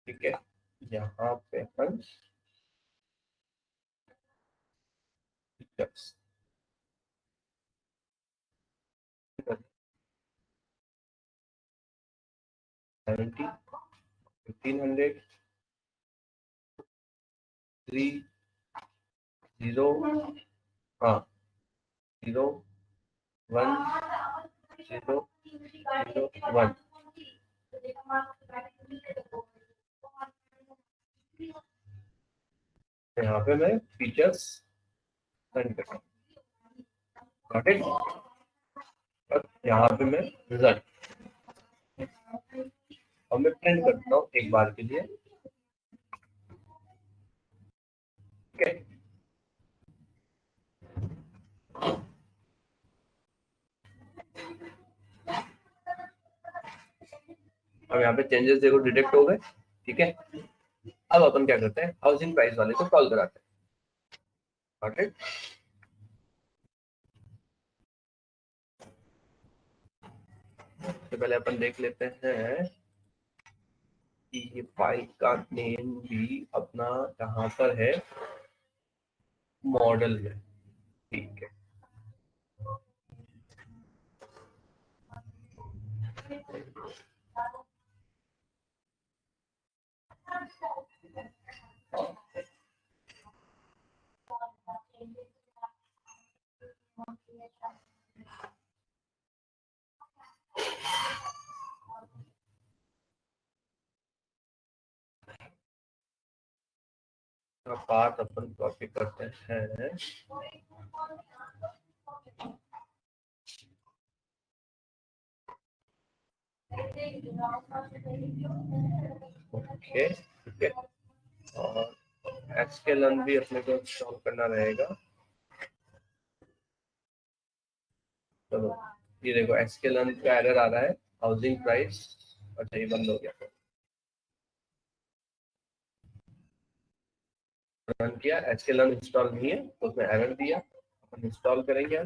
ठीक है, यहाँ पे अपन फीचर्स 70, 1500, 3, 0, हाँ 0, 1, 0, 0, 1। यहाँ पे मैं फीचर्स सेंड करता हूँ, गॉट इट। और यहाँ पे मैं रिजल्ट, और मैं प्रिंट करता हूँ एक बार के लिए। ठीक है, अब यहाँ पे चेंजेस देखो डिटेक्ट हो गए। ठीक है, अब अपन क्या करते हैं, हाउसिंग प्राइस वाले को कॉल कराते हैं। Got it. तो पहले अपन देख लेते हैं कि ये फाइल का नेम भी अपना यहाँ पर है मॉडल में। ठीक है, तो पार्ट अपन कॉपी करते हैं। ओके, ठीक है, और एसकेलन भी अपने को इंस्टॉल करना रहेगा। चलो, ये देखो एसकेलन का एरर आ रहा है, हाउसिंग प्राइस। अच्छा, ये बंद हो गया, रन किया, एसकेलन इंस्टॉल नहीं है तो उसमें एरर दिया। अपन इंस्टॉल करेंगे।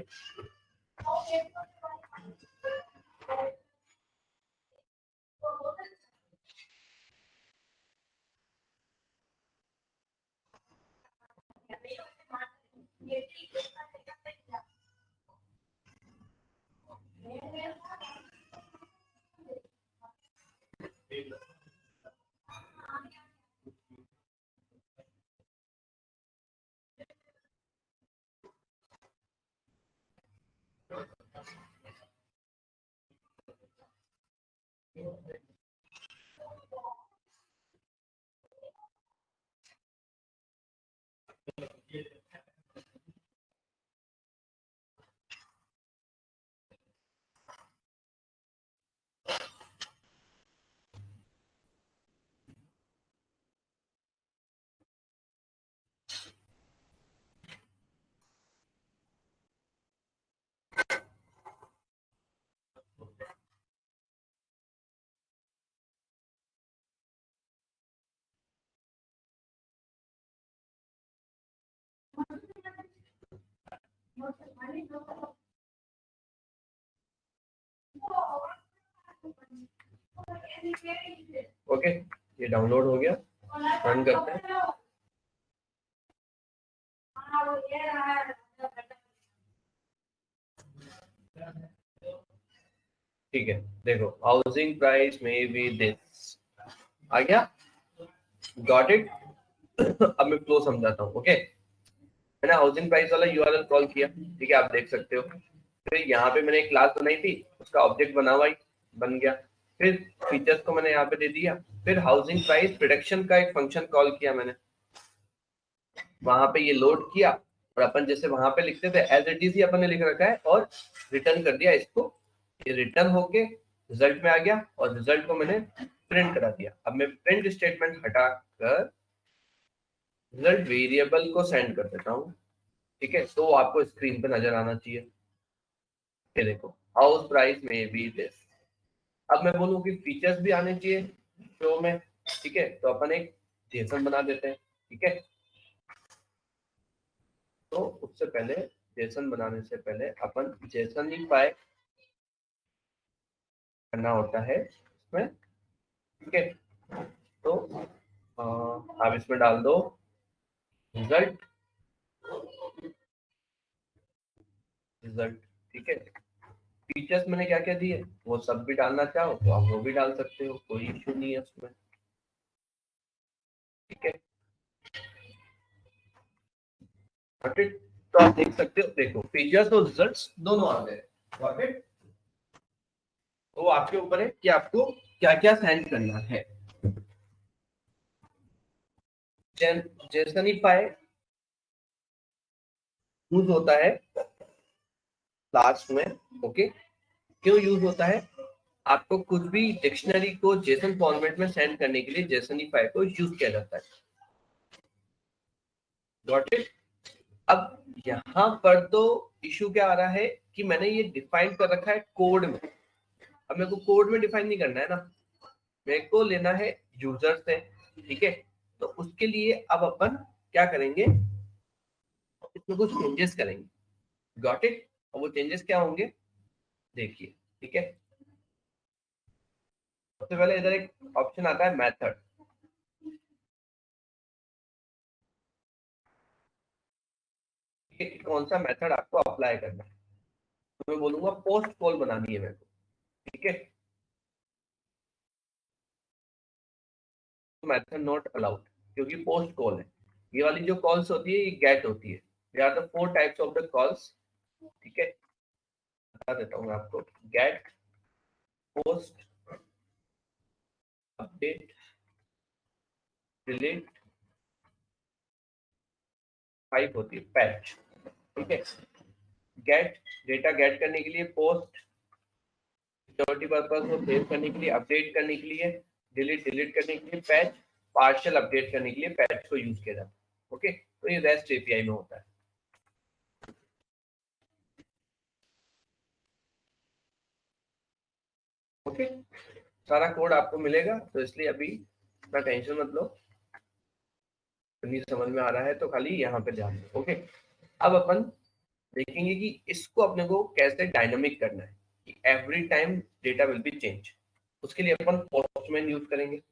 ओके, ये डाउनलोड हो गया, रन करते हैं। ठीक है, देखो हाउसिंग प्राइस में भी दिस आ गया, गॉट इट। अब मैं फ्लो समझाता हूँ। ओके, मैंने हाउसिंग प्राइस वाला यूआरएल कॉल किया, ठीक है, आप देख सकते हो। फिर यहाँ पे मैंने एक क्लास बनाई थी, उसका ऑब्जेक्ट बना हुआ बन गया। फिर फीचर्स को मैंने यहाँ पे दे दिया। फिर हाउसिंग प्राइस प्रोडक्शन का एक फंक्शन कॉल किया मैंने, वहां पे ये लोड किया, और अपन जैसे वहां पे लिखते थे एज इट इज ही अपन ने लिख रखा है, और रिटर्न कर दिया इसको। ये रिटर्न होके रिजल्ट में आ गया, और रिजल्ट को मैंने प्रिंट करा दिया। अब मैं प्रिंट स्टेटमेंट हटाकर रिजल्ट वेरिएबल को सेंड कर देता हूँ। ठीक है, तो आपको स्क्रीन पे नजर आना चाहिए। ये देखो, हाउस प्राइस में बी दिस। अब मैं बोलूँ कि फीचर्स भी आने चाहिए शो में। ठीक है, तो अपन एक जेसन बना देते हैं। ठीक है, तो उससे पहले जेसन बनाने से पहले अपन जेसनीफाई करना होता है इसमें। ठीक है, तो आप इसमें डाल दो रिजल्ट, रिजल्ट, ठीक है। फीचर्स मैंने क्या क्या दिए वो सब भी डालना चाहो तो आप वो भी डाल सकते हो, कोई इश्यू नहीं है उसमें, ठीक है। Got it? तो आप देख सकते हो, देखो फीचर्स और रिजल्ट्स दोनों आ गए। Got it? तो आपके ऊपर है कि आपको क्या क्या सेंड करना है। जेसनिफाई यूज होता है लास्ट में, ओके। क्यों यूज होता है? आपको कुछ भी डिक्शनरी को जेसन फॉर्मेट में सेंड करने के लिए जेसनिफाई को यूज किया जाता है। Got it? अब यहाँ पर तो इशू क्या आ रहा है कि मैंने ये डिफाइन कर रखा है कोड में। अब मेरे को कोड में डिफाइन नहीं करना है ना, मेरे को लेना है यूजर से, ठीक है। तो उसके लिए अब अपन क्या करेंगे, इसमें कुछ चेंजेस करेंगे। Got it? और वो चेंजेस क्या होंगे देखिए, ठीक है। सबसे पहले इधर एक ऑप्शन आता है मेथड, कौन सा मेथड आपको अप्लाई करना है। तो मैं बोलूंगा पोस्ट कॉल बनानी है मेरे को, ठीक है। मेथड नॉट अलाउड, क्योंकि पोस्ट कॉल है। ये वाली जो कॉल्स होती है ये गेट होती है। They are the four types of the calls, ठीक है। बता देता हूँ मैं आपको। Get, post, update, delete, type होती है पैच, ठीक है। गेट, डेटा गेट करने के लिए, पोस्ट सिक्योरिटी पर्पस को सेव करने के लिए, अपडेट करने के लिए, डिलीट डिलीट करने के लिए, पैच पार्शियल अपडेट करने के लिए पैच को यूज किया जाता है, ओके। तो ये रेस्ट एपीआई में होता है, ओके। सारा कोड आपको मिलेगा, तो इसलिए अभी इतना टेंशन मत लो। नहीं समझ में आ रहा है तो खाली यहाँ पे ध्यान दो, ओके। अब अपन देखेंगे कि इसको अपने को कैसे डायनामिक करना है कि every time data will be change. उसके लिए अपन पोस्टमैन यूज करेंगे।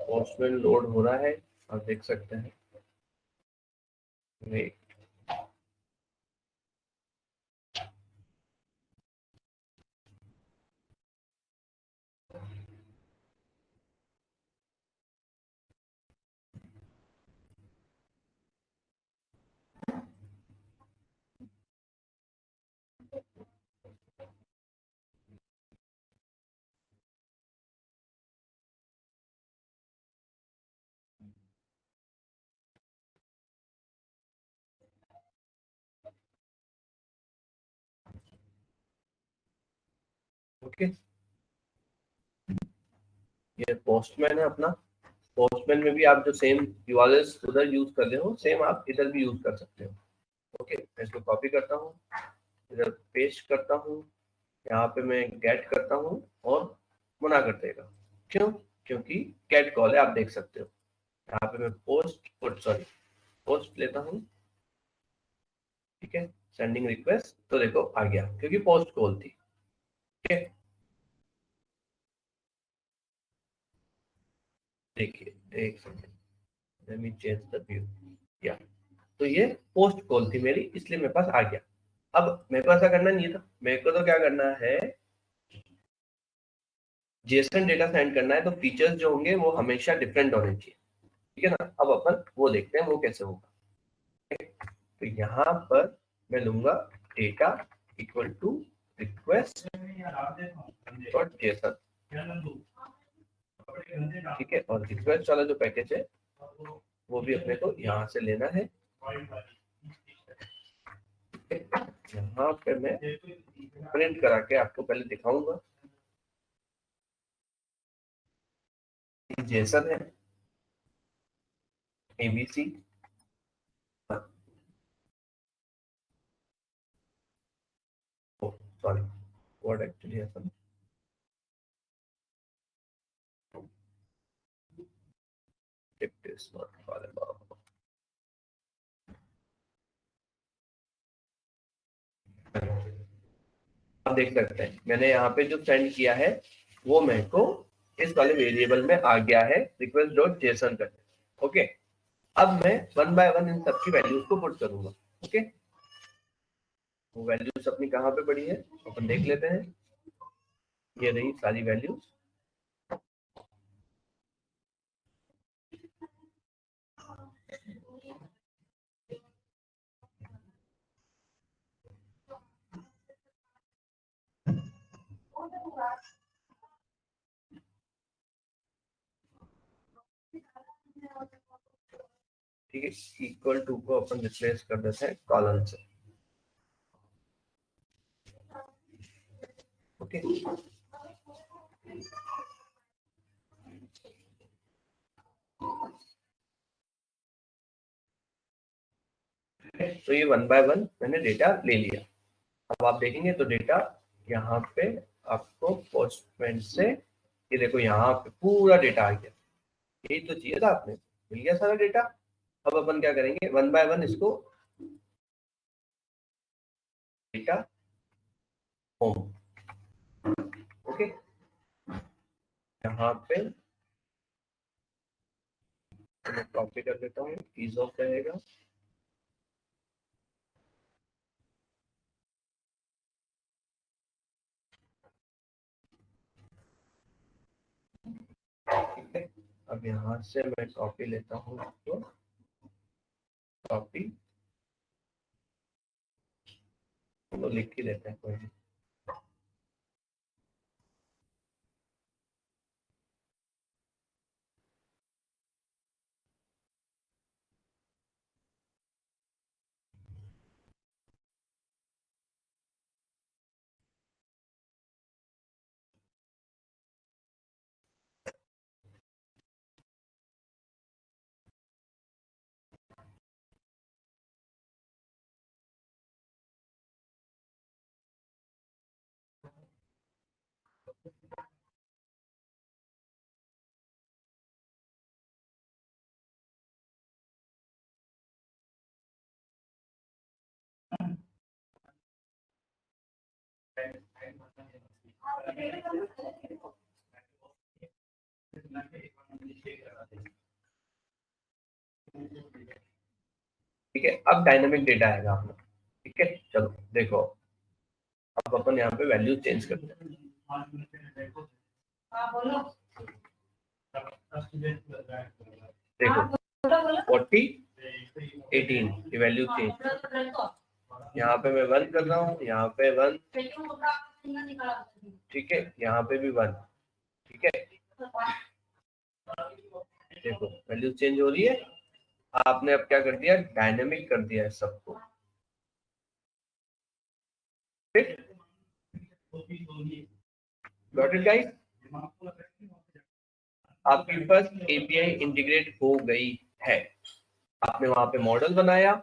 पोस्टमैन लोड हो रहा है, आप देख सकते हैं। Wait, okay. ये पोस्टमैन है अपना। पोस्टमैन में भी आप जो सेम यूआरएल्स उधर यूज कर रहे हो सेम आप इधर भी यूज कर सकते हो, ओके। मैं इसको कॉपी करता हूँ, इधर पेस्ट करता हूँ, यहाँ पे मैं गेट करता हूँ और मना कर देगा। क्यों? क्योंकि गेट कॉल है, आप देख सकते हो। यहाँ पे मैं पोस्ट लेता हूँ, ठीक है। सेंडिंग रिक्वेस्ट, तो देखो आ गया क्योंकि पोस्ट कॉल थी, ठीक है। देखिए एक second, let me change the view. या तो ये पोस्ट कॉल थी मेरी, इसलिए मेरे पास आ गया। अब मेरे को ऐसा करना नहीं था, मेरे को तो क्या करना है, जेसन डेटा सेंड करना है, तो फीचर्स जो होंगे वो हमेशा डिफरेंट होने चाहिए। ठीक है ना। अब अपन वो देखते हैं वो कैसे होगा। तो यहाँ पर मैं लूंगा data equal to request dot JSON, ठीक है। और रिक्वेस्ट वाला जो पैकेज है वो भी अपने को यहाँ से लेना है। यहाँ पे मैं प्रिंट करा के आपको पहले दिखाऊंगा। जेसन है ABC, sorry what actually happened, it is not available. आप देख सकते हैं मैंने यहाँ पे जो सेंड किया है वो मेरे को इस वाले वेरिएबल में आ गया है, रिक्वेस्ट डॉट जेसन करके। ओके, अब मैं वन बाय वन इन सबकी वैल्यूज को पुट करूंगा। ओके, वो वैल्यूज अपनी कहाँ पे पड़ी है अपन देख लेते हैं। ये रही सारी वैल्यूज। ठीक है, इक्वल टू को अपन रिप्लेस कर देते हैं कॉलन से। ओके, तो ये वन बाय वन मैंने डेटा ले लिया। अब आप देखेंगे तो डेटा यहाँ पे आपको पोस्टमेंट से, ये देखो यहाँ पे पूरा डेटा आ गया। यही तो चाहिए था, आपने मिल गया सारा डेटा। अब अपन क्या करेंगे, वन बाय वन इसको डेटा होम। ओके, यहाँ पे मैं कॉपी कर देता हूँ, ईज ऑफ रहेगा। ठीक है, अब यहाँ से मैं कॉपी लेता हूँ, तो कॉपी तो लिख के लेते हैं कोई नहीं। ठीक है, अब डायनामिक डेटा आएगा अपना। ठीक है, चलो देखो, अब अपन यहाँ पे वैल्यू चेंज करते हैं। देखो 40 18 ये वैल्यू चेंज। यहाँ पे मैं वन कर रहा हूँ, यहाँ पे वन, ठीक है, यहाँ पे भी वन। ठीक है, देखो वैल्यू चेंज हो रही है। आपने अब क्या कर दिया, डायनेमिक कर दिया है सबको। गॉट इट गाइस, आपकी फर्स्ट एपीआई इंटीग्रेट हो गई है। आपने वहां पे मॉडल बनाया,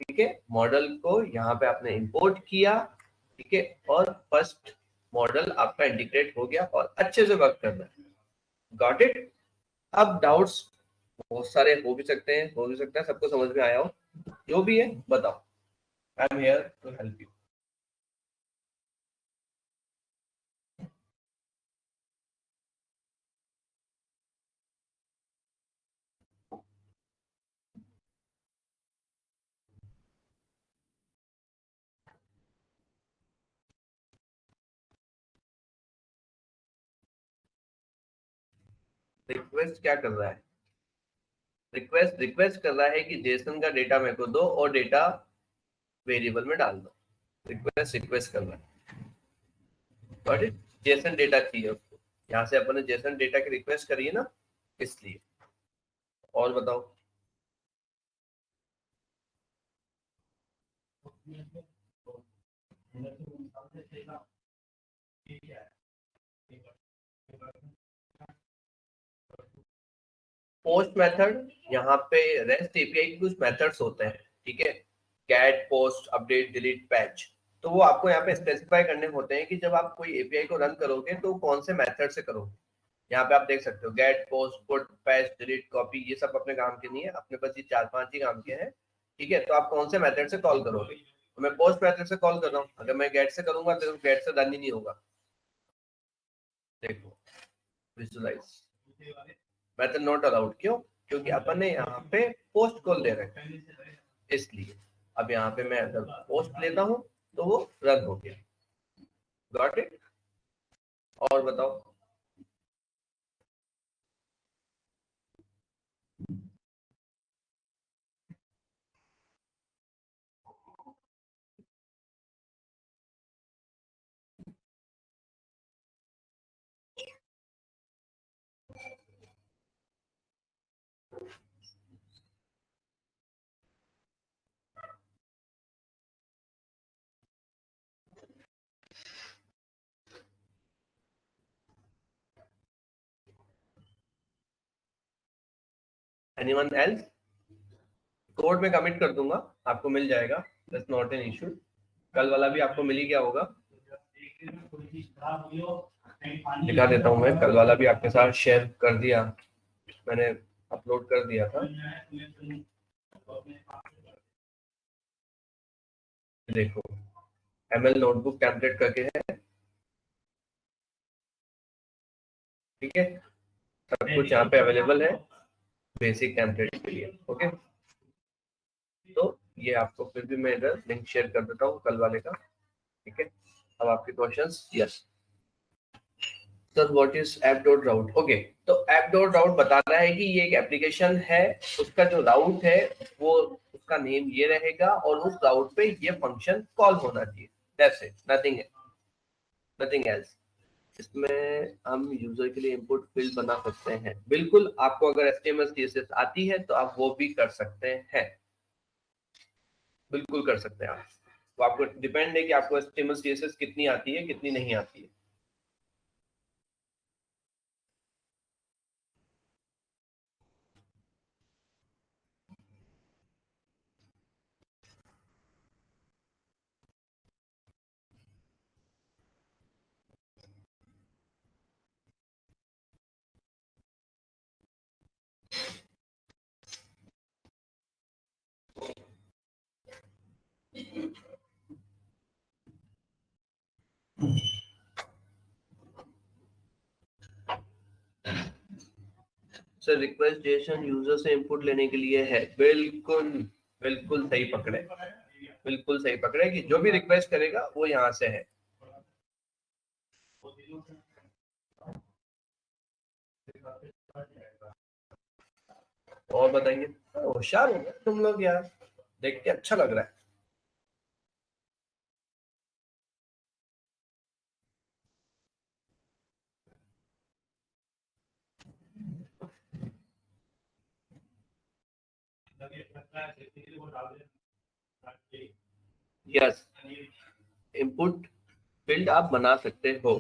ठीक है, मॉडल को यहाँ पे आपने इंपोर्ट किया, ठीक है, और फर्स्ट मॉडल आपका इंटीग्रेट हो गया और अच्छे से वर्क कर रहा है। Got it. अब डाउट्स बहुत सारे हो भी सकते हैं, हो भी सकता है सबको समझ में आया हो। जो भी है बताओ, I am here to help you. Request क्या कर रहा है, रिक्वेस्ट कर रहा है कि जेसन का डेटा मेरे को दो और डेटा वेरिएबल में डाल दो। रिक्वेस्ट कर रहा है, गॉट इट। जेसन डेटा चाहिए उसको, यहाँ से अपन ने जेसन डेटा की रिक्वेस्ट करी है ना, इसलिए। और बताओ। पोस्ट मेथड, यहाँ पे रेस्ट एपीआई के कुछ मेथड्स होते हैं, ठीक है। Get, post, update, delete, patch. तो वो आपको यहाँ पे स्पेसिफाई करने होते हैं कि जब आप कोई एपीआई को रन करोगे तो कौन से मेथड से करोगे। यहाँ पे आप देख सकते हो get, post, put, patch, delete, copy, ये सब अपने काम के नहीं है, अपने पास ये 4-5 ही काम के हैं, ठीक है। तो आप कौन से मेथड से कॉल करोगे। तो मैं पोस्ट मेथड से कॉल कर रहा हूँ, अगर मैं गेट से करूंगा तो गेट से रन ही नहीं होगा। देखो विजुअलाइज, मेथड नॉट अलाउड, क्यों? क्योंकि अपन ने यहाँ पे पोस्ट कॉल ले रखे हैं, इसलिए। अब यहाँ पे मैं अगर पोस्ट लेता हूँ तो वो रन हो गया, गॉट इट। और बताओ। Anyone else? कोड में कमिट कर दूंगा, आपको मिल जाएगा, दैट्स नॉट एन इशू। कल वाला भी आपको मिल ही गया होगा, दिखा देता हूँ मैं। कल वाला भी आपके साथ शेयर कर दिया मैंने, अपलोड कर दिया था। देखो एमएल नोटबुक टेम्पलेट करके है, ठीक है। सब कुछ यहाँ पे अवेलेबल है बेसिक टेम्पलेट के लिए, ओके। तो ये आपको फिर भी मैं इधर लिंक शेयर कर देता हूँ कल वाले का, ठीक है। अब आपके questions. Yes sir, what is app dot route? Okay, तो ऐप डॉट राउट बता रहा है कि ये एक एप्लीकेशन है, उसका जो राउट है वो उसका नेम ये रहेगा और उस राउट पे ये फंक्शन कॉल होना चाहिए, दैट्स इट, नथिंग एल्स। इसमें हम यूजर के लिए इंपुट फील्ड बना सकते हैं, बिल्कुल। आपको अगर HTML CSS आती है तो आप वो भी कर सकते हैं, बिल्कुल कर सकते हैं आप। तो आपको डिपेंड है कि आपको HTML CSS कितनी आती है कितनी नहीं आती है। सर रिक्वेस्ट जेसन यूजर से इनपुट लेने के लिए है, बिल्कुल बिल्कुल सही पकड़े, बिल्कुल सही पकड़े कि जो भी रिक्वेस्ट करेगा वो यहाँ से है। और बताइए, होशियार हो गए तुम लोग यार, देख के अच्छा लग रहा है। यस, इनपुट फील्ड आप बना सकते हो।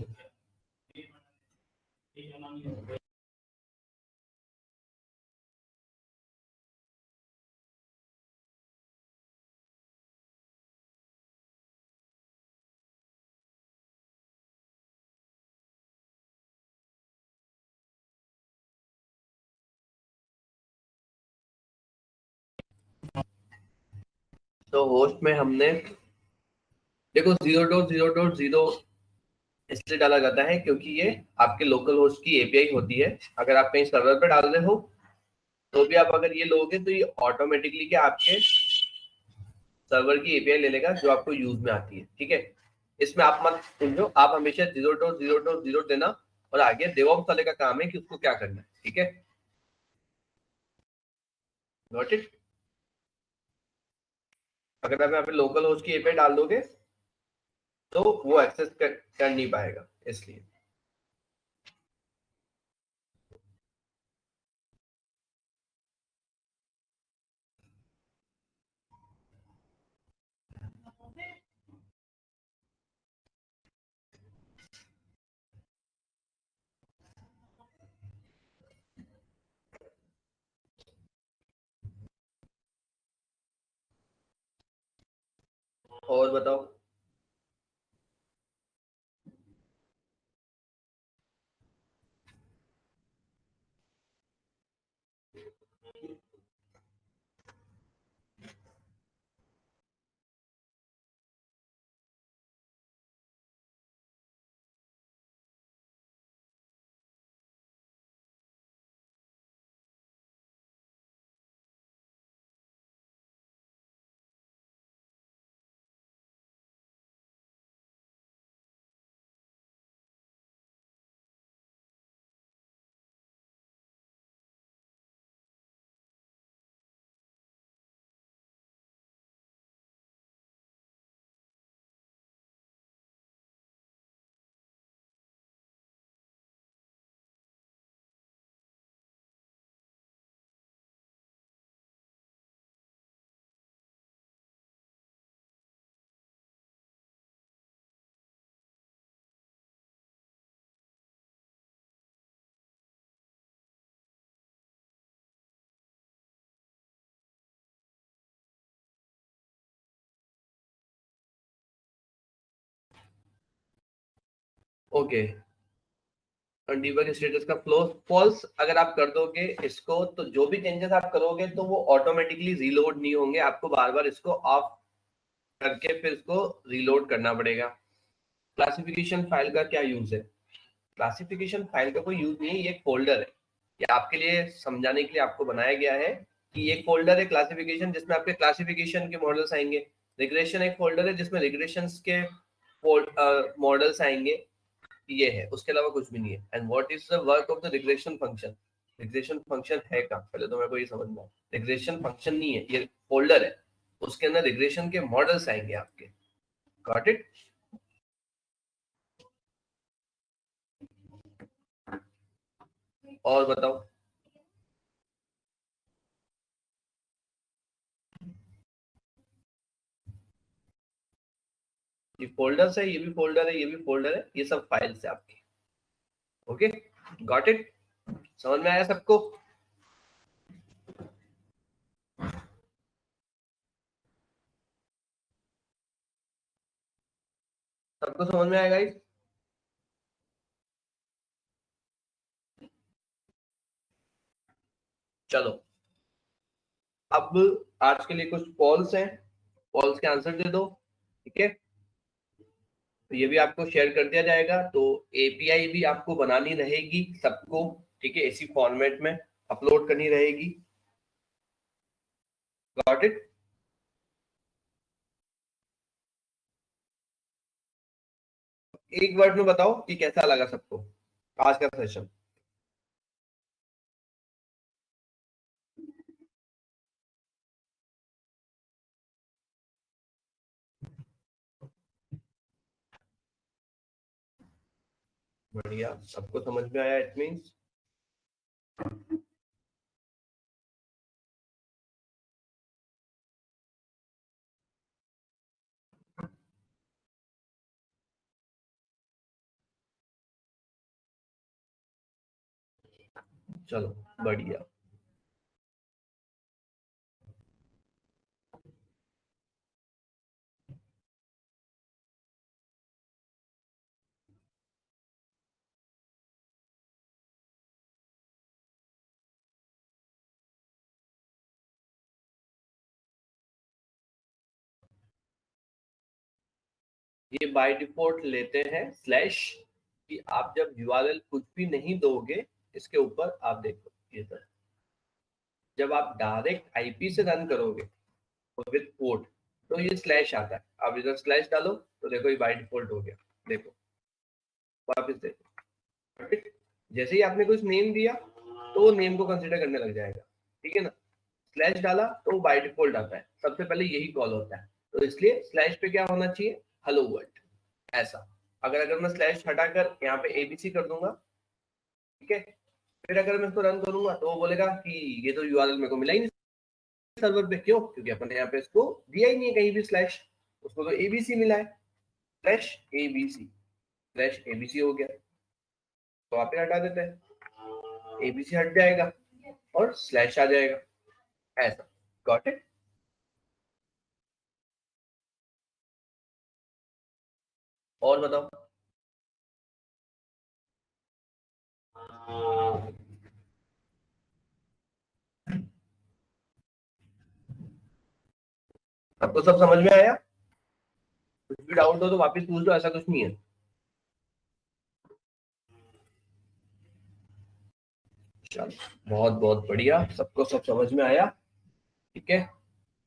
तो होस्ट में हमने देखो 0.0.0 इसलिए डाला जाता है क्योंकि ये आपके लोकल होस्ट की एपीआई होती है। अगर आप कहीं सर्वर पे डाल रहे हो तो भी आप अगर ये लोगे तो ये ऑटोमेटिकली क्या आपके सर्वर की एपीआई ले लेगा जो आपको यूज में आती है, ठीक है। इसमें आप मत समझो, आप हमेशा 0.0.0 देना और आगे डेवऑप्स वाले का काम है कि उसको क्या करना है, ठीक है। Got it. अगर आप यहाँ पे लोकल होस्ट की एपीआई डाल दोगे तो वो एक्सेस कर नहीं पाएगा, इसलिए। और बताओ। ओके, डीबग स्टेटस का फ्लो फॉल्स अगर आप कर दोगे इसको, तो जो भी चेंजेस आप करोगे तो वो ऑटोमेटिकली रीलोड नहीं होंगे, आपको बार बार इसको ऑफ करके फिर इसको रीलोड करना पड़ेगा। क्लासिफिकेशन फाइल का क्या यूज है? क्लासिफिकेशन फाइल का कोई यूज नहीं है, ये एक फोल्डर है। ये आपके लिए समझाने के लिए आपको बनाया गया है कि एक फोल्डर है क्लासिफिकेशन, जिसमें आपके क्लासिफिकेशन के मॉडल्स आएंगे। रिग्रेशन एक फोल्डर है जिसमें रिग्रेशंस के मॉडल्स आएंगे। ये है, उसके अलावा कुछ भी नहीं है। And what is the work of the regression function? Regression function है क्या, पहले तो मेरे को ये समझना है। रिग्रेशन फंक्शन नहीं है, ये फोल्डर है, उसके अंदर रिग्रेशन के मॉडल्स आएंगे आपके। Got it? और बताओ। ये फोल्डर्स है, ये भी फोल्डर है, ये भी फोल्डर है, ये सब फाइल्स है आपकी। Okay, got it? समझ में आया सबको? सबको समझ में आएगा? चलो, अब आज के लिए कुछ पॉल्स हैं, पॉल्स के आंसर दे दो। ठीक है, तो ये भी आपको शेयर कर दिया जाएगा। तो एपीआई भी आपको बनानी रहेगी सबको, ठीक है, इसी फॉर्मेट में अपलोड करनी रहेगी। Got it? एक वर्ड में बताओ कि कैसा लगा सबको आज का सेशन। बढ़िया, सबको समझ में आया, इट मीन्स। चलो, बढ़िया। ये बाय डिफॉल्ट लेते हैं स्लैश, कि आप जब यूआरएल कुछ भी नहीं दोगे इसके ऊपर, आप देखो ये सर, जब आप डायरेक्ट आईपी से रन करोगे विद पोर्ट, तो ये स्लैश आता है। आप इधर स्लैश डालो तो देखो ये बाय डिफॉल्ट हो गया। देखो, वापस देखो। ठीक? जैसे ही आपने कुछ नेम दिया तो वो नेम को कंसिडर करने लग जाएगा। ठीक है ना? स्लैश डाला तो वो बाय डिफॉल्ट आता है, सबसे पहले यही कॉल होता है, तो इसलिए स्लैश पे क्या होना चाहिए, हेलो वर्ल्ड ऐसा। अगर मैं स्लैश हटाकर यहाँ पे एबीसी कर दूंगा, ठीक है, फिर अगर मैं इसको रन करूंगा तो वो बोलेगा कि ये तो यूआरएल मेरे को मिला ही नहीं सर्वर पे। क्यों? क्योंकि अपन ने यहाँ पे इसको दिया ही नहीं है कहीं भी स्लैश, उसको तो एबीसी मिला है, स्लैश एबीसी हो गया, तो आप हटा देते हैं, एबीसी हट जाएगा और स्लैश आ जाएगा ऐसा। Got it? और बताओ। आपको सब समझ में आया? कुछ भी डाउट हो तो वापस पूछ दो, ऐसा कुछ नहीं है। चलो बहुत बहुत बढ़िया, सबको सब समझ में आया, ठीक है।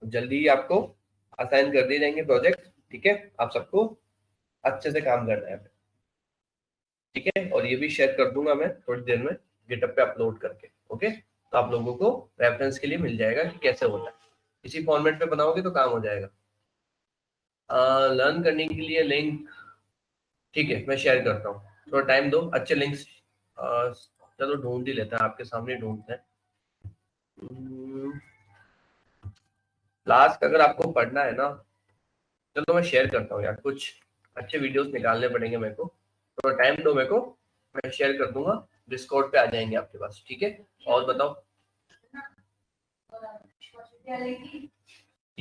जल्दी ही आपको असाइन कर दिए जाएंगे प्रोजेक्ट, ठीक है। आप सबको अच्छे से काम करना है, ठीक है। और ये भी शेयर कर दूंगा मैं थोड़ी देर में गिटहब पे अपलोड करके, ओके। तो आप लोगों को रेफरेंस के लिए मिल जाएगा कि कैसे होता है, इसी फॉर्मेट पे बनाओगे तो काम हो जाएगा। लर्न करने के लिए लिंक, ठीक है, मैं शेयर करता हूँ, थोड़ा टाइम दो, अच्छे लिंक्स चलो ढूंढ ही लेते हैं, आपके सामने ढूंढते हैं। लास्ट अगर आपको पढ़ना है ना, चलो मैं शेयर करता हूँ यार, कुछ अच्छे वीडियोस निकालने पड़ेंगे मेरे को, थोड़ा टाइम दो मेरे को, मैं शेयर कर दूंगा, डिस्कॉर्ड पे आ जाएंगे आपके पास, ठीक है। और बताओ,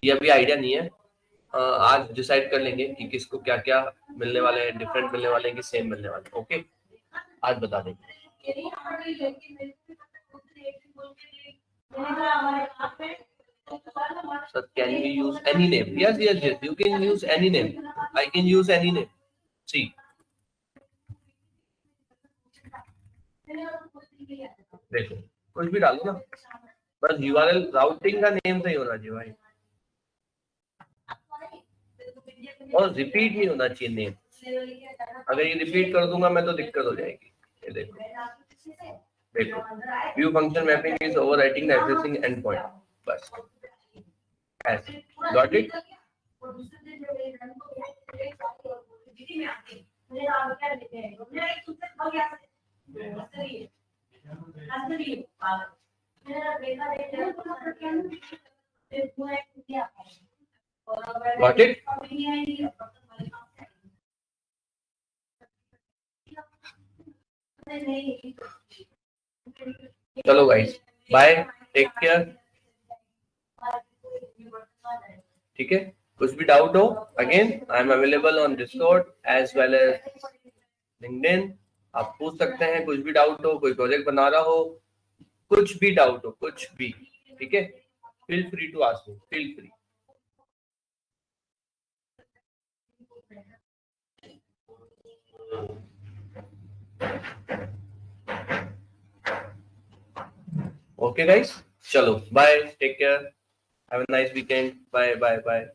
ये अभी आइडिया नहीं है, आज डिसाइड कर लेंगे कि किसको क्या क्या मिलने वाले हैं, डिफरेंट मिलने वाले हैं कि सेम मिलने वाले हैं, ओके, आज बता देंगे। Sir, can we use any name? Yes, you can use any name. I can use any name. See. देखो कुछ भी डालो ना, बस यूआरएल राउटिंग का नेम सही होना चाहिए भाई, और रिपीट नहीं होना चाहिए नेम। अगर ये रिपीट कर दूंगा मैं तो दिक्कत हो जाएगी। ये देखो view function mapping is overwriting the existing end point, बस ऐसे। Got it? Got it? चलो गाइस, बाय, टेक केयर, ठीक है। कुछ भी डाउट हो, again I am available on Discord as well as LinkedIn, आप पूछ सकते हैं। कुछ भी डाउट हो, कोई प्रोजेक्ट बना रहा हो, कुछ भी डाउट हो, कुछ भी, ठीक है, feel free to ask me, feel free. Okay guys, chalo, bye, take care, have a nice weekend, bye bye bye.